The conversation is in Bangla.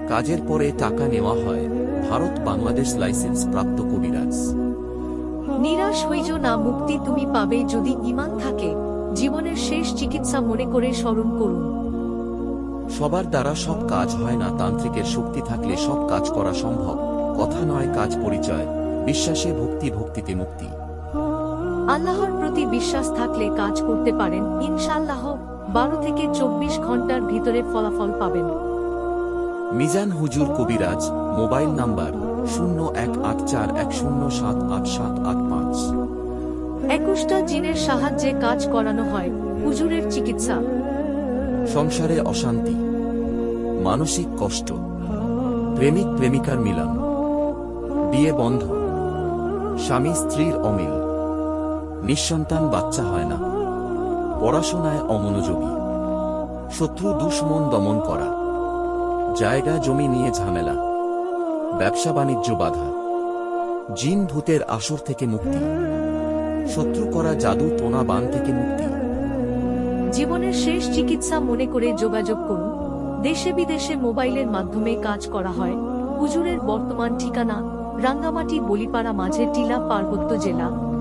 কাজের পরে টাকা নেওয়া হয়। ভারত বাংলাদেশ লাইসেন্স প্রাপ্ত কবিরাজ। নিরাশ হইজো না, মুক্তি তুমি পাবে যদি ঈমান থাকে। জীবনের শেষ চিকিৎসা মনে করে স্মরণ করুন। সবার দ্বারা সব কাজ হয় না, তান্ত্রিকের শক্তি থাকলে সব কাজ করা সম্ভব। কথা নয় কাজ, পরিচয়। বিশ্বাসে ভক্তি, ভক্তিতে মুক্তি। আল্লাহর প্রতি বিশ্বাস থাকলে কাজ করতে পারেন ইনশাআল্লাহ। 12 থেকে 24 ঘন্টার ভিতরে ফলাফল পাবেন। মিজান হুজুর কবিরাজ। Mobile number 0184107875। 21টা জিনের সাহায্যে কাজ করানো হয় হুজুরের চিকিৎসা। সংসারে অশান্তি, মানসিক কষ্ট, প্রেমিক প্রেমিকার মিলন, বিয়ে বন্ধ, স্বামী স্ত্রীর অমিল, নিঃসন্তান বাচ্চা হয় না, পড়াশোনায় অমনোযোগী, শত্রু দুশ্মন দমন করা, জায়গা জমি নিয়ে ঝামেলা, ব্যবসা বাণিজ্য বাধা, জিন ভূতের আসর থেকে মুক্তি, শত্রু করা জাদু টোনা বান থেকে মুক্তি। জীবনের শেষ চিকিৎসা মনে করে যোগাযোগ করুন। দেশে বিদেশে মোবাইলের মাধ্যমে কাজ করা হয়। হুজুরের বর্তমান ঠিকানা রাঙ্গামাটি, বলিপাড়া, মাঝের টিলা, পার্বত্য জেলা।